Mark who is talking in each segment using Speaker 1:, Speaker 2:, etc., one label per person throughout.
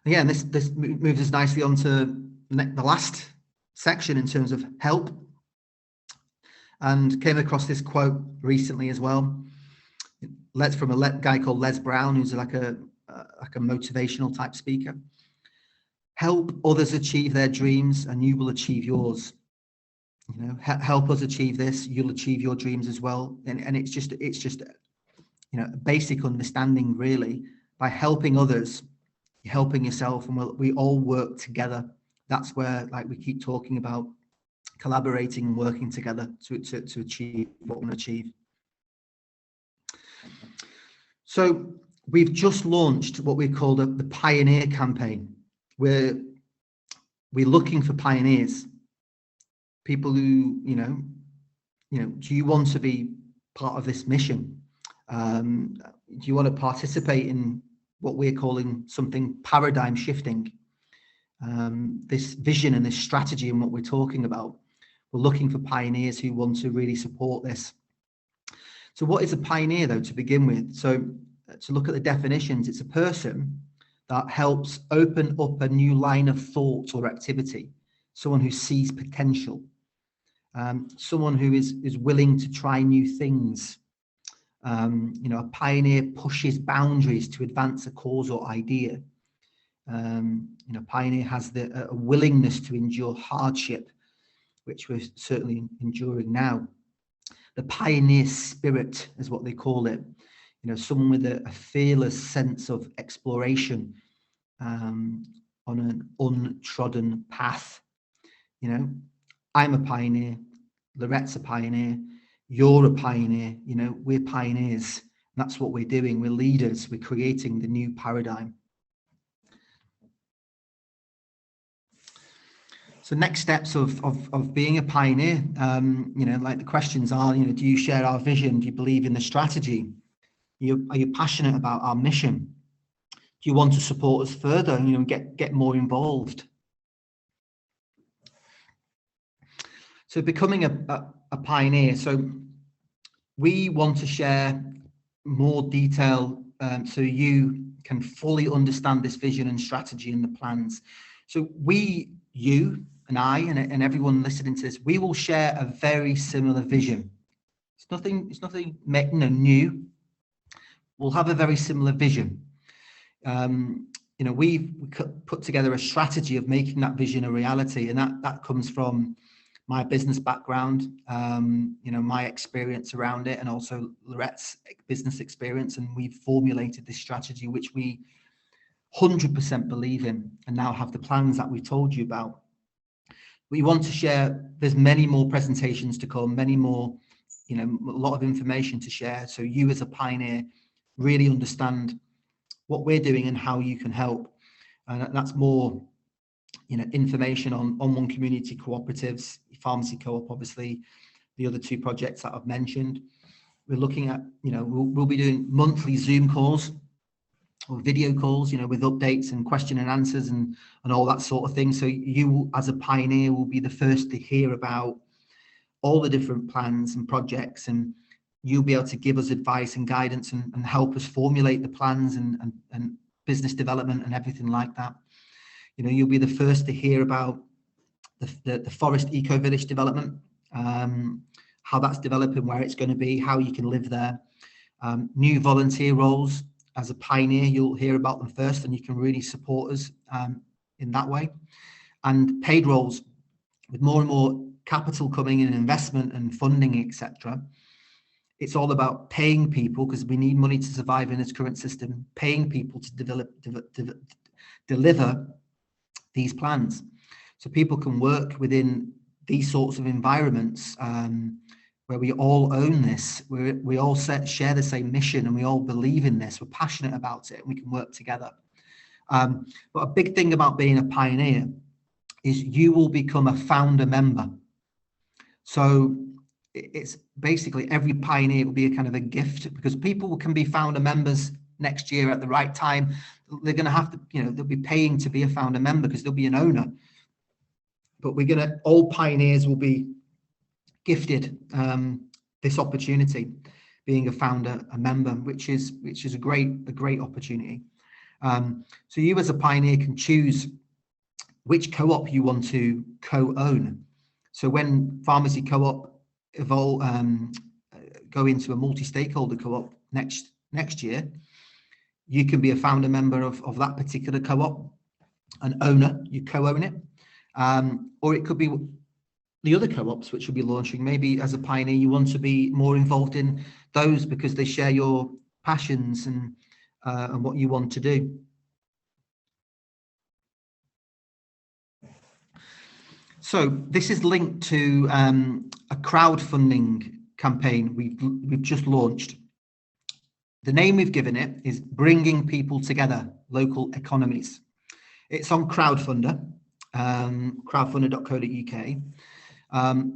Speaker 1: Yeah, and this moves us nicely on to the last section in terms of help. And came across this quote recently as well. From a guy called Les Brown, who's like a motivational type speaker. Help others achieve their dreams, and you will achieve yours. You know, help us achieve this, you'll achieve your dreams as well. And it's just you know, a basic understanding really. By helping others, you're helping yourself, and we all work together. That's where, like we keep talking about, collaborating and working together to achieve what we want to achieve. So we've just launched what we call the Pioneer campaign. We're looking for pioneers, people who, you know, do you want to be part of this mission? Do you want to participate in what we're calling something paradigm shifting? This vision and this strategy and what we're talking about. We're looking for pioneers who want to really support this. So what is a pioneer, though, to begin with? So to look at the definitions, it's a person that helps open up a new line of thought or activity, someone who sees potential, someone who is willing to try new things. You know, a pioneer pushes boundaries to advance a cause or idea. You know, pioneer has a willingness to endure hardship, which we're certainly enduring now. The pioneer spirit is what they call it. You know, someone with a fearless sense of exploration on an untrodden path. You know, I'm a pioneer, Lorette's a pioneer, you're a pioneer, you know, we're pioneers. That's what we're doing. We're leaders. We're creating the new paradigm. So next steps of being a pioneer, you know, like the questions are, you know, do you share our vision? Do you believe in the strategy? Are you passionate about our mission? Do you want to support us further, you know, get more involved? So becoming a pioneer. So we want to share more detail so you can fully understand this vision and strategy and the plans. So you and I and everyone listening to this, we will share a very similar vision. It's nothing new. We'll have a very similar vision. You know, we've put together a strategy of making that vision a reality, and that comes from my business background, you know, my experience around it, and also Lorette's business experience. And we've formulated this strategy, which we 100% believe in, and now have the plans that we told you about. We want to share, there's many more presentations to come, many more, you know, a lot of information to share. So you as a pioneer really understand what we're doing and how you can help. And that's more, you know, information on one community cooperatives, pharmacy co-op, obviously, the other two projects that I've mentioned. We're looking at, you know, we'll be doing monthly Zoom calls or video calls, you know, with updates and question and answers and all that sort of thing. So you as a pioneer will be the first to hear about all the different plans and projects, and you'll be able to give us advice and guidance and help us formulate the plans and business development and everything like that. You know, you'll be the first to hear about the forest eco village development, how that's developing, where it's going to be, how you can live there. New volunteer roles. As a pioneer, you'll hear about them first, and you can really support us in that way. And paid roles, with more and more capital coming in, investment and funding, etc. It's all about paying people, because we need money to survive in this current system, paying people to deliver these plans. So people can work within these sorts of environments where we all own this, we all share the same mission, and we all believe in this, we're passionate about it, and we can work together. But a big thing about being a pioneer is you will become a founder member. So it's basically every pioneer will be a kind of a gift, because people can be founder members next year at the right time. They're going to have to, you know, they'll be paying to be a founder member because they'll be an owner. But all pioneers will be gifted this opportunity, being a founder, a member, which is a great opportunity. So you as a pioneer can choose which co-op you want to co-own. So when Pharmacy Co-op go into a multi-stakeholder co-op next year, you can be a founder member of that particular co-op, an owner, you co-own it. Or it could be the other co-ops which will be launching. Maybe as a pioneer, you want to be more involved in those because they share your passions and what you want to do. So this is linked to a crowdfunding campaign we've just launched. The name we've given it is Bringing People Together, Local Economies. It's on Crowdfunder, crowdfunder.co.uk.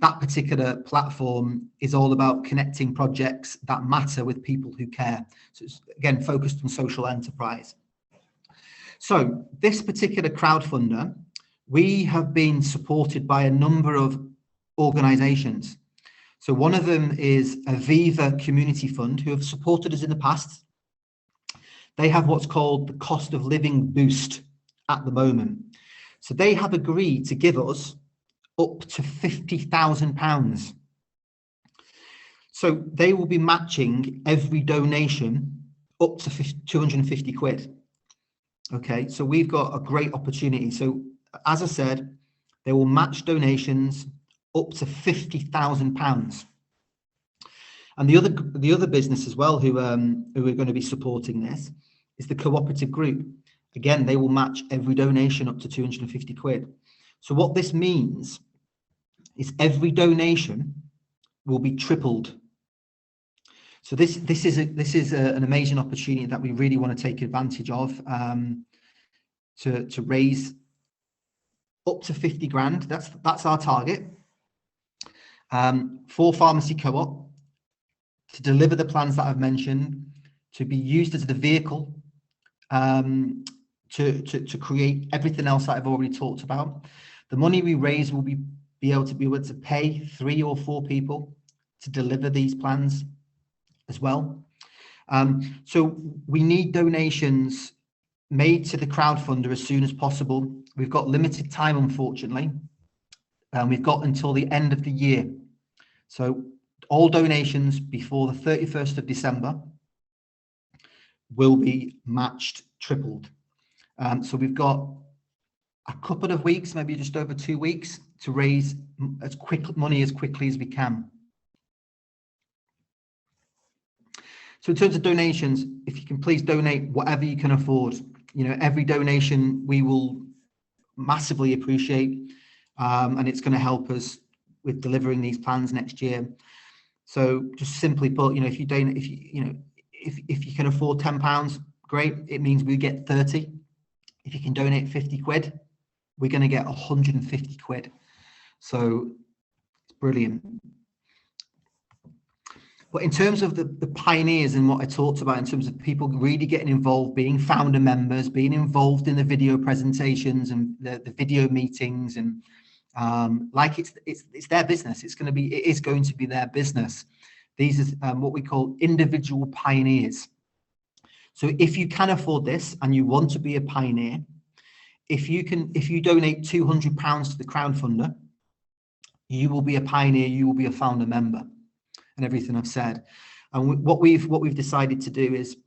Speaker 1: That particular platform is all about connecting projects that matter with people who care. So it's, again, focused on social enterprise. So this particular crowdfunder, we have been supported by a number of organizations. So one of them is Aviva Community Fund, who have supported us in the past. They have what's called the cost of living boost at the moment. So they have agreed to give us up to £50,000. So they will be matching every donation up to 250 quid. Okay, so we've got a great opportunity. So as I said, they will match donations up to £50,000. And the other business as well who are going to be supporting this is the cooperative group. Again, they will match every donation up to 250 quid. So what this means is every donation will be tripled. So this is an amazing opportunity that we really want to take advantage of, to raise up to 50 grand. That's our target, for Pharmacy Co-op to deliver the plans that I've mentioned, to be used as the vehicle to create everything else that I've already talked about. The money we raise will be able to pay 3 or 4 people to deliver these plans as well. So we need donations made to the crowdfunder as soon as possible. We've got limited time, unfortunately, and we've got until the end of the year. So all donations before the 31st of December will be matched, tripled. So we've got a couple of weeks, maybe just over 2 weeks, to raise money as quickly as we can. So in terms of donations, if you can please donate whatever you can afford. You know, every donation we will massively appreciate, and it's going to help us with delivering these plans next year. So just simply put, you know, if you donate, if you can afford £10, great. It means we get 30. If you can donate 50 quid, we're going to get 150 quid. So it's brilliant. But in terms of the pioneers and what I talked about, in terms of people really getting involved, being founder members, being involved in the video presentations and the video meetings, and like it's their business. It is going to be their business. These are what we call individual pioneers. So if you can afford this and you want to be a pioneer, if you donate £200 to the crowdfunder, you will be a pioneer. You will be a founder member. And everything I've said, and what we've decided to do is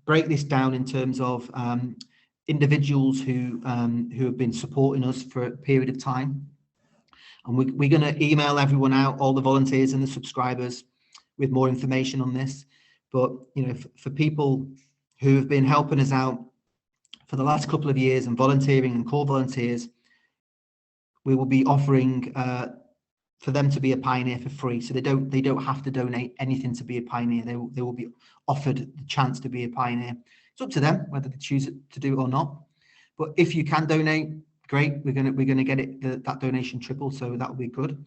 Speaker 1: break this down in terms of individuals who have been supporting us for a period of time, and we're going to email everyone out, all the volunteers and the subscribers, with more information on this. But you know, for people who have been helping us out for the last couple of years and volunteering and core volunteers, we will be offering for them to be a pioneer for free. So they don't have to donate anything to be a pioneer. They will be offered the chance to be a pioneer. It's up to them whether they choose to do it or not. But if you can donate, great. We're gonna get that donation tripled, so that will be good.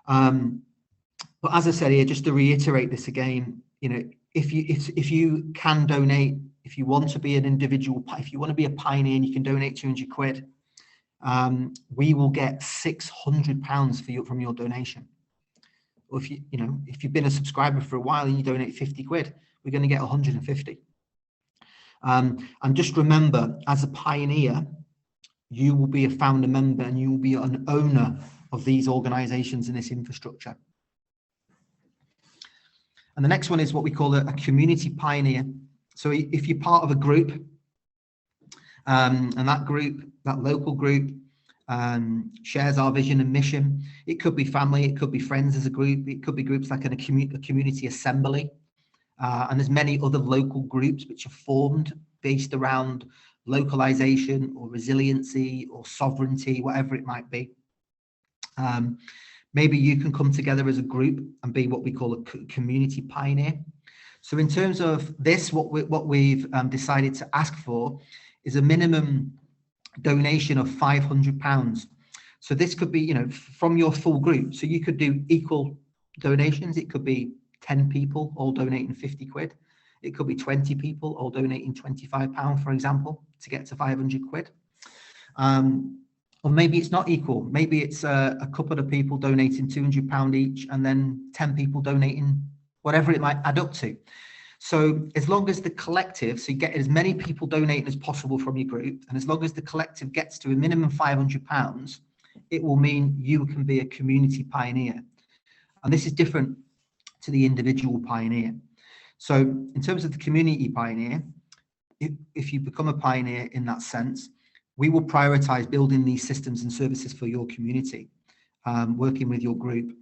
Speaker 1: But as I said here, just to reiterate this again, you know, if you can donate, if you want to be an individual, if you want to be a pioneer and you can donate 200 quid, we will get £600 from your donation. Or if you've been a subscriber for a while and you donate 50 quid, we're going to get 150. And just remember, as a pioneer, you will be a founder member and you will be an owner of these organizations and this infrastructure. And the next one is what we call a community pioneer. So if you're part of a group, and that local group shares our vision and mission, it could be family, it could be friends as a group, it could be groups like a community assembly. And there's many other local groups which are formed based around localization or resiliency or sovereignty, whatever it might be. Maybe you can come together as a group and be what we call a community pioneer. So in terms of this, what we've decided to ask for is a minimum donation of £500. So this could be, you know, from your full group. So you could do equal donations. It could be 10 people all donating 50 quid. It could be 20 people all donating £25, for example, to get to 500 quid. Or maybe it's not equal. Maybe it's a couple of people donating £200 each and then 10 people donating whatever it might add up to. So as long as the collective, so you get as many people donating as possible from your group, and as long as the collective gets to a minimum £500, it will mean you can be a community pioneer. And this is different to the individual pioneer. So in terms of the community pioneer, if you become a pioneer in that sense, we will prioritize building these systems and services for your community, working with your group.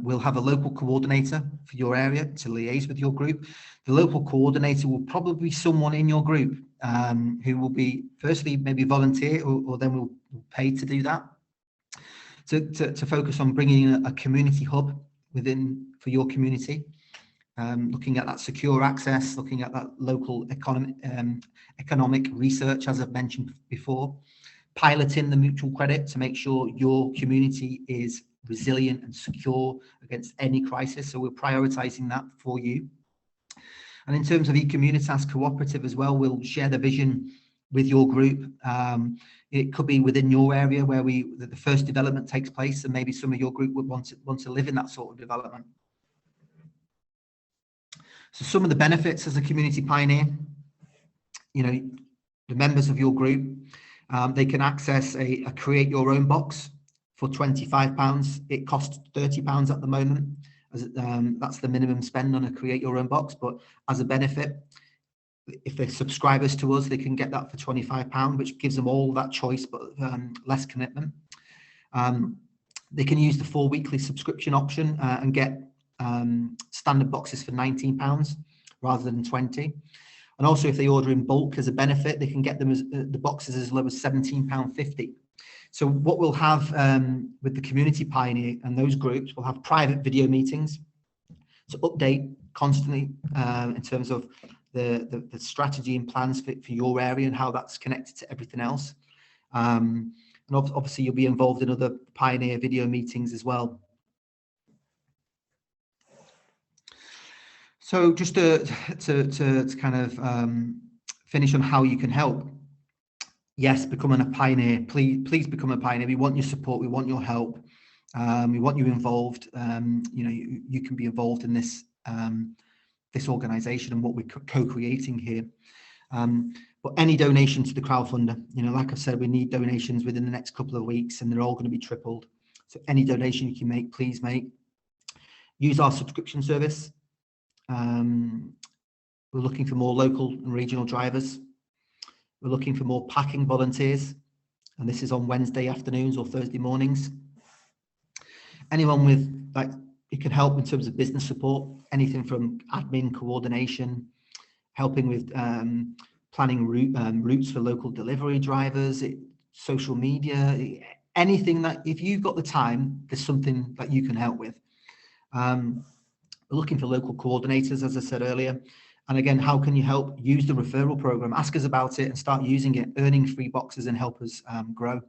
Speaker 1: We'll have a local coordinator for your area to liaise with your group. The local coordinator will probably be someone in your group who will be, firstly, maybe volunteer, or then we'll pay to do that, to focus on bringing a community hub for your community, looking at that secure access, looking at that local economic research, as I've mentioned before, piloting the mutual credit to make sure your community is resilient and secure against any crisis. So we're prioritizing that for you. And in terms of eCommunitas Cooperative as well, we'll share the vision with your group. It could be within your area where the first development takes place, and maybe some of your group would want to live in that sort of development. So some of the benefits as a community pioneer, you know, the members of your group, they can access a create your own box for £25. It costs £30 at the moment. That's the minimum spend on a create your own box. But as a benefit, if they're subscribers to us, they can get that for £25, which gives them all that choice, but less commitment. They can use the 4 weekly subscription option and get standard boxes for £19 rather than 20. And also, if they order in bulk as a benefit, they can get them as the boxes as low as £17.50. So what we'll have with the community pioneer and those groups, we'll have private video meetings to update constantly in terms of the strategy and plans for your area and how that's connected to everything else. And obviously you'll be involved in other pioneer video meetings as well. So just to kind of finish on how you can help. Yes, becoming a pioneer. Please become a pioneer. We want your support. We want your help. We want you involved. You know, you can be involved in this this organisation and what we're co-creating here. But any donation to the crowdfunder, you know, like I said, we need donations within the next couple of weeks, and they're all going to be tripled. So any donation you can make, please make. Use our subscription service. We're looking for more local and regional drivers. We're looking for more packing volunteers, and this is on Wednesday afternoons or Thursday mornings. Anyone with, like, you can help in terms of business support, anything from admin coordination, helping with planning routes for local delivery drivers, social media, anything that, if you've got the time, there's something that you can help with. We're looking for local coordinators, as I said earlier. And again, how can you help? Use the referral program, ask us about it and start using it, earning free boxes and help us grow.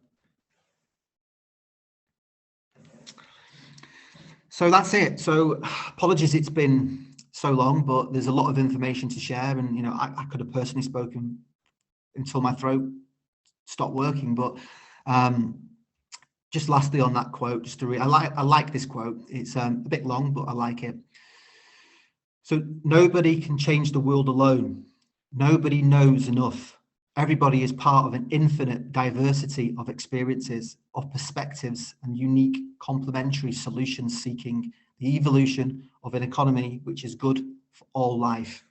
Speaker 1: So that's it. So apologies it's been so long, but there's a lot of information to share. And, you know, I could have personally spoken until my throat stopped working. But just lastly on that quote, just to I like this quote. It's a bit long, but I like it. So nobody can change the world alone, Nobody knows enough. Everybody is part of an infinite diversity of experiences, of perspectives, and unique complementary solutions seeking the evolution of an economy which is good for all life.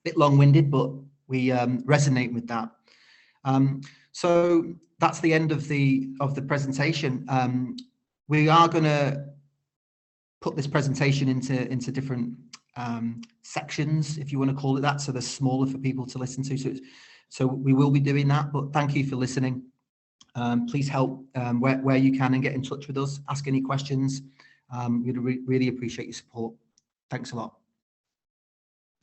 Speaker 1: Bit long-winded, but we resonate with that. So that's the end of the presentation. We are going to put this presentation into different sections, if you want to call it that, so they're smaller for people to listen to. So we will be doing that, but thank you for listening. Please help where you can and get in touch with us. Ask any questions. We'd really appreciate your support. Thanks a lot.